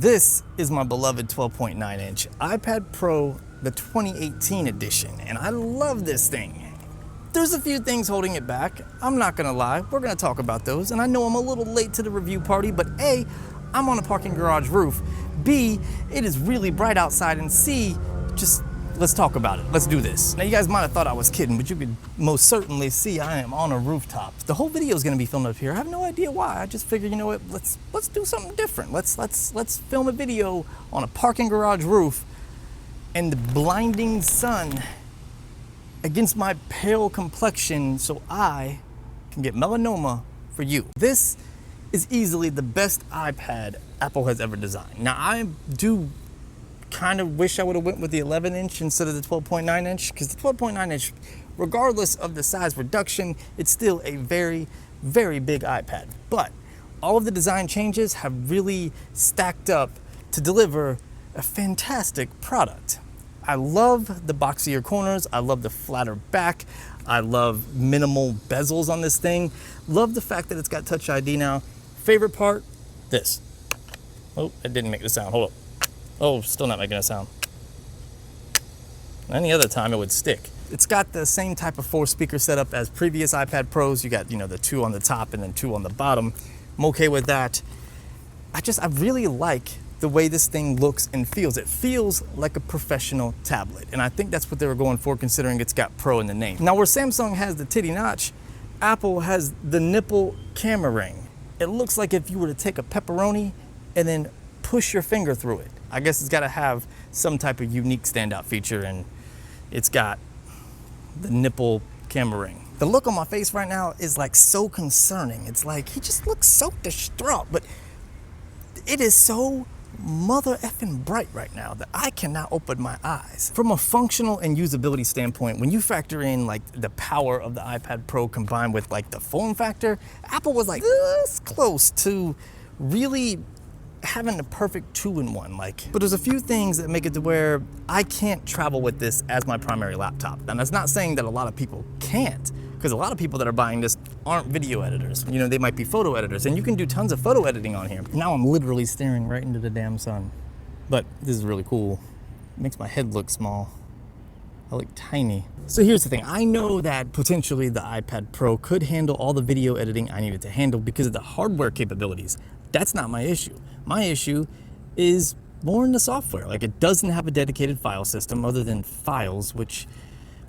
This is my beloved 12.9 inch iPad Pro, the 2018 edition, and I love this thing. There's a few things holding it back. I'm not gonna lie, we're gonna talk about those, and I know I'm a little late to the review party, but A, I'm on a parking garage roof. B, it is really bright outside, and C, just let's talk about it. Let's do this. Now you guys might have thought I was kidding, but you could most certainly see I am on a rooftop. The whole video is gonna be filmed up here. I have no idea why. I just figured, you know what, let's do something different. Let's film a video on a parking garage roof and the blinding sun against my pale complexion so I can get melanoma for you. This is easily the best iPad Apple has ever designed. Now I do kind of wish I would have went with the 11 inch instead of the 12.9 inch, because the 12.9 inch, regardless of the size reduction, it's still a very, very big iPad. But all of the design changes have really stacked up to deliver a fantastic product. I love the boxier corners. I love the flatter back. I love minimal bezels on this thing. Love the fact that it's got Touch ID now. Favorite part, this. Oh, it didn't make the sound. Hold up. Oh, still not making a sound. Any other time it would stick. It's got the same type of 4-speaker setup as previous iPad Pros. You got, you know, the 2 on the top and then 2 on the bottom. I'm okay with that. I really like the way this thing looks and feels. It feels like a professional tablet, and I think that's what they were going for, considering it's got Pro in the name. Now, where Samsung has the titty notch, Apple has the nipple camera ring. It looks like if you were to take a pepperoni and then push your finger through it. I guess it's got to have some type of unique standout feature, and it's got the nipple camera ring. The look on my face right now is like so concerning. It's like he just looks so distraught, but it is so mother effing bright right now that I cannot open my eyes. From a functional and usability standpoint, when you factor in like the power of the iPad Pro combined with like the form factor, Apple was like this close to really having the perfect 2-in-1. But there's a few things that make it to where I can't travel with this as my primary laptop. And that's not saying that a lot of people can't, because a lot of people that are buying this aren't video editors. You know, they might be photo editors, and you can do tons of photo editing on here. Now I'm literally staring right into the damn sun. But this is really cool. It makes my head look small. I look tiny. So here's the thing. I know that potentially the iPad Pro could handle all the video editing I needed to handle because of the hardware capabilities. That's not my issue. My issue is more in the software. Like, it doesn't have a dedicated file system other than Files, which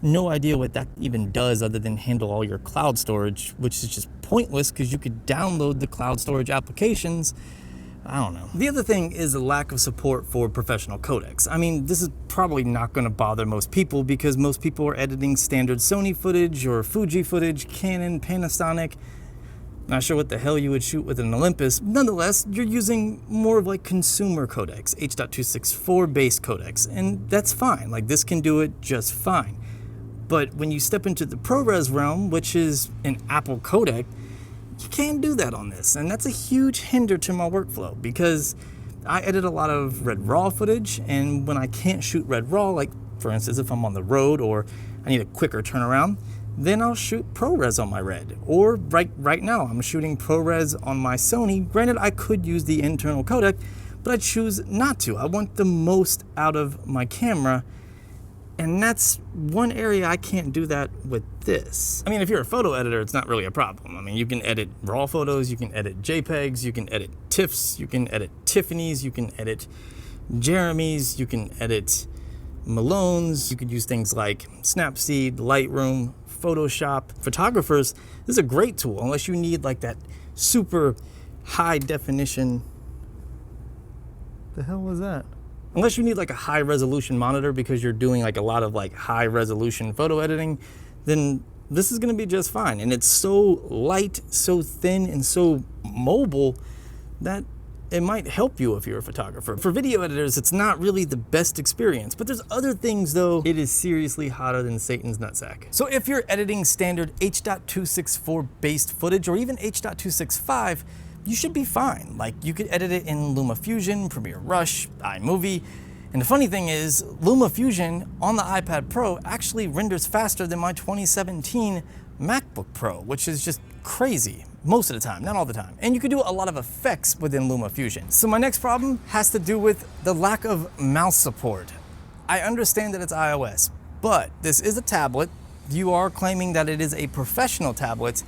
no idea what that even does other than handle all your cloud storage, which is just pointless because you could download the cloud storage applications. I don't know. The other thing is a lack of support for professional codecs. I mean, this is probably not going to bother most people because most people are editing standard Sony footage or Fuji footage, Canon, Panasonic. Not sure what the hell you would shoot with an Olympus. Nonetheless, you're using more of like consumer codecs, H.264 based codecs, and that's fine. Like, this can do it just fine. But when you step into the ProRes realm, which is an Apple codec, you can't do that on this. And that's a huge hinder to my workflow because I edit a lot of Red RAW footage, and when I can't shoot Red RAW, like for instance, if I'm on the road or I need a quicker turnaround, then I'll shoot ProRes on my Red. Or right now, I'm shooting ProRes on my Sony. Granted, I could use the internal codec, but I choose not to. I want the most out of my camera, and that's one area I can't do that with this. I mean, if you're a photo editor, it's not really a problem. I mean, you can edit RAW photos, you can edit JPEGs, you can edit TIFFs, you can edit Tiffany's, you can edit Jeremy's, you can edit Malone's, you could use things like Snapseed, Lightroom, Photoshop. Photographers, this is a great tool unless you need like that super high definition. The hell was that? Unless you need like a high resolution monitor because you're doing like a lot of like high resolution photo editing, then this is going to be just fine. And it's so light, so thin, and so mobile that it might help you if you're a photographer. For video editors, it's not really the best experience, but there's other things though. It is seriously hotter than Satan's nutsack. So if you're editing standard H.264 based footage or even H.265, you should be fine. Like, you could edit it in LumaFusion, Premiere Rush, iMovie. And the funny thing is, LumaFusion on the iPad Pro actually renders faster than my 2017 MacBook Pro, which is just crazy most of the time, not all the time. And you can do a lot of effects within LumaFusion. So my next problem has to do with the lack of mouse support. I understand that it's iOS, but this is a tablet. You are claiming that it is a professional tablet,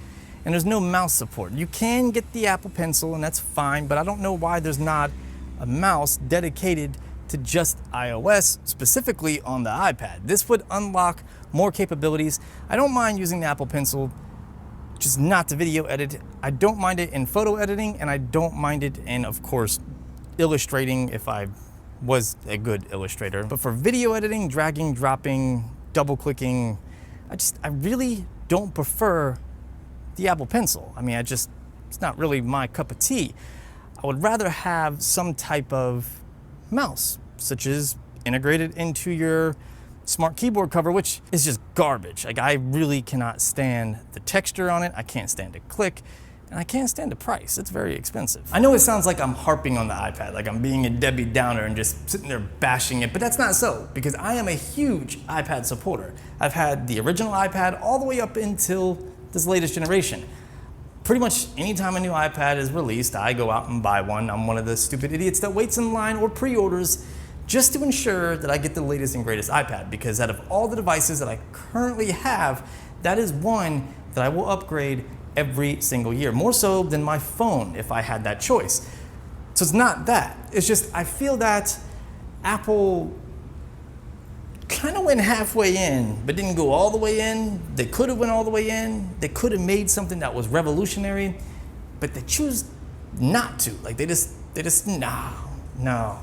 and there's no mouse support. You can get the Apple Pencil, and that's fine, but I don't know why there's not a mouse dedicated to just iOS, specifically on the iPad. This would unlock more capabilities. I don't mind using the Apple Pencil, just not to video edit. I don't mind it in photo editing, and I don't mind it in, of course, illustrating if I was a good illustrator. But for video editing, dragging, dropping, double clicking, I really don't prefer the Apple Pencil. I mean, it's not really my cup of tea. I would rather have some type of mouse, such as integrated into your smart keyboard cover, which is just garbage. Like, I really cannot stand the texture on it. I can't stand to click, and I can't stand the price. It's very expensive. I know it sounds like I'm harping on the iPad, like I'm being a Debbie Downer and just sitting there bashing it, but that's not so, because I am a huge iPad supporter. I've had the original iPad all the way up until this latest generation. Pretty much anytime a new iPad is released, I go out and buy one. I'm one of the stupid idiots that waits in line or pre-orders just to ensure that I get the latest and greatest iPad, because out of all the devices that I currently have, that is one that I will upgrade every single year, more so than my phone if I had that choice. So it's not that. It's just I feel that Apple kind of went halfway in, but didn't go all the way in. They could have went all the way in. They could have made something that was revolutionary, but they choose not to. Like they just no,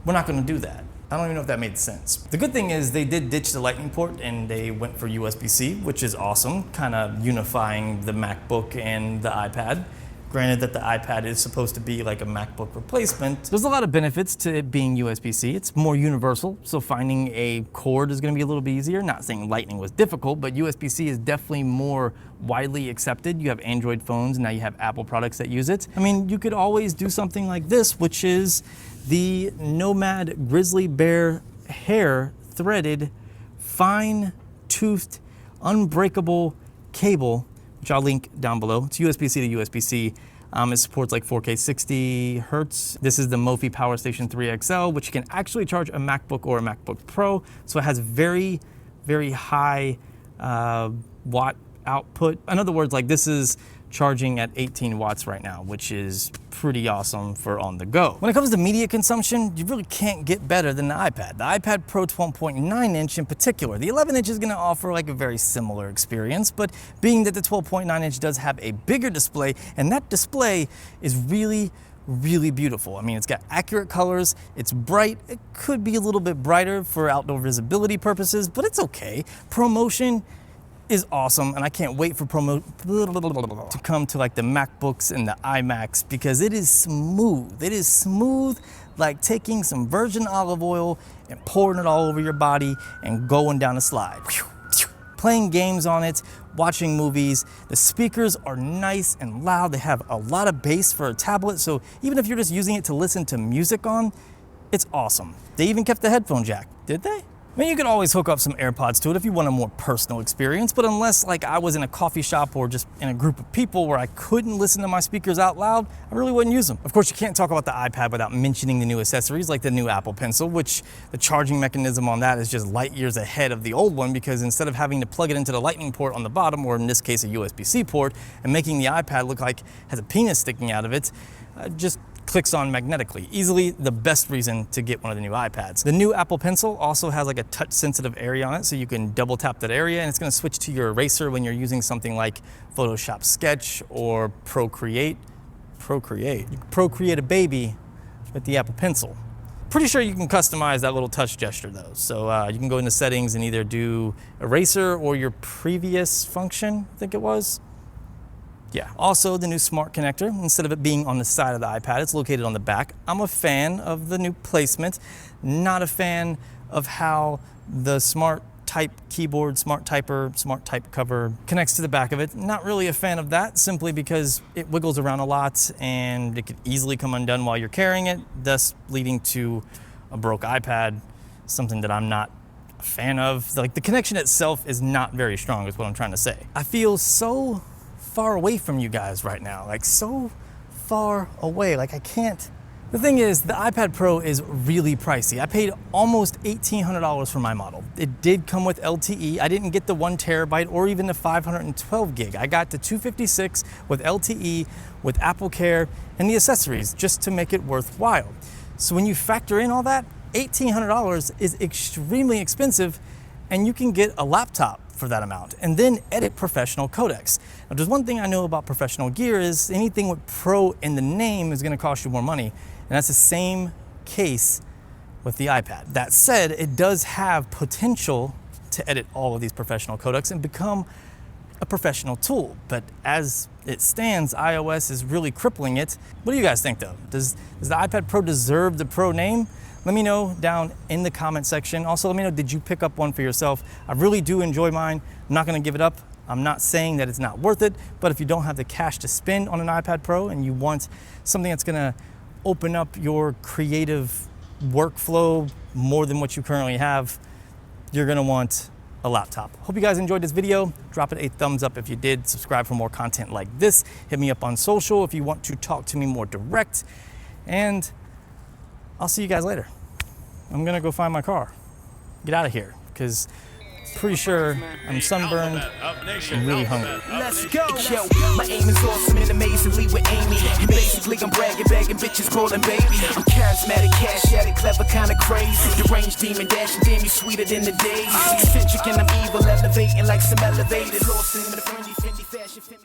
we're not going to do that. I don't even know if that made sense. The good thing is they did ditch the Lightning port and they went for USB-C, which is awesome, kind of unifying the MacBook and the iPad. Granted that the iPad is supposed to be like a MacBook replacement. There's a lot of benefits to it being USB-C. It's more universal, so finding a cord is going to be a little bit easier. Not saying Lightning was difficult, but USB-C is definitely more widely accepted. You have Android phones, and now you have Apple products that use it. I mean, you could always do something like this, which is the Nomad Grizzly Bear hair threaded, fine-toothed, unbreakable cable, which I'll link down below. It's USB-C to USB-C. It supports like 4K 60 Hertz. This is the Mophie Power Station 3 XL, which can actually charge a MacBook or a MacBook Pro. So it has very, very high watt output. In other words, like this is charging at 18 watts right now, which is pretty awesome for on the go. When it comes to media consumption, you really can't get better than the iPad. The iPad Pro 12.9 inch in particular. The 11 inch is gonna offer like a very similar experience, but being that the 12.9 inch does have a bigger display, and that display is really, really beautiful. I mean, it's got accurate colors, it's bright, it could be a little bit brighter for outdoor visibility purposes, but it's okay. ProMotion is awesome, and I can't wait for to come to like the MacBooks and the iMacs, because it is smooth. It is smooth like taking some virgin olive oil and pouring it all over your body and going down a slide. Playing games on it, watching movies. The speakers are nice and loud. They have a lot of bass for a tablet, so even if you're just using it to listen to music on, it's awesome. They even kept the headphone jack, did they? I mean, you could always hook up some AirPods to it if you want a more personal experience, but unless like I was in a coffee shop or just in a group of people where I couldn't listen to my speakers out loud, I really wouldn't use them. Of course, you can't talk about the iPad without mentioning the new accessories like the new Apple Pencil, which the charging mechanism on that is just light years ahead of the old one, because instead of having to plug it into the Lightning port on the bottom, or in this case a USB-C port, and making the iPad look like it has a penis sticking out of it, just clicks on magnetically. Easily the best reason to get one of the new iPads. The new Apple Pencil also has like a touch sensitive area on it, so you can double tap that area and it's going to switch to your eraser when you're using something like Photoshop Sketch or Procreate. You can Procreate a baby with the Apple Pencil. Pretty sure you can customize that little touch gesture though. So you can go into settings and either do eraser or your previous function, I think it was. Yeah. Also, the new smart connector, instead of it being on the side of the iPad, it's located on the back. I'm a fan of the new placement, not a fan of how the smart type keyboard, smart typer, smart type cover connects to the back of it. Not really a fan of that, simply because it wiggles around a lot and it could easily come undone while you're carrying it, thus leading to a broke iPad, something that I'm not a fan of. Like, the connection itself is not very strong, is what I'm trying to say. I feel so far away from you guys right now, like so far away, like I can't. The thing is, the iPad Pro is really pricey. I paid almost $1,800 for my model. It did come with LTE. I didn't get the 1 terabyte or even the 512 gig. I got the 256 with LTE, with Apple Care, and the accessories, just to make it worthwhile. So when you factor in all that, $1,800 is extremely expensive, and you can get a laptop for that amount and then edit professional codecs. Now, there's one thing I know about professional gear is anything with pro in the name is gonna cost you more money. And that's the same case with the iPad. That said, it does have potential to edit all of these professional codecs and become a professional tool. But as it stands, iOS is really crippling it. What do you guys think though? Does the iPad Pro deserve the Pro name? Let me know down in the comment section. Also, let me know, did you pick up one for yourself? I really do enjoy mine. I'm not gonna give it up. I'm not saying that it's not worth it, but if you don't have the cash to spend on an iPad Pro and you want something that's gonna open up your creative workflow more than what you currently have, you're gonna want a laptop. Hope you guys enjoyed this video. Drop it a thumbs up if you did. Subscribe for more content like this. Hit me up on social if you want to talk to me more direct. And I'll see you guys later. I'm gonna go find my car. Get out of here, because pretty sure I'm sunburned and really hungry. Let's go. Yo, my aim is awesome and amazingly with Amy. And basically I'm bragging, begging bitches calling baby. I'm charismatic, cash addict, clever, kinda crazy. Deranged demon, dashing, damn you sweeter than the days. Eccentric and I'm evil, elevating like some elevated. Lost in the friendly fashion.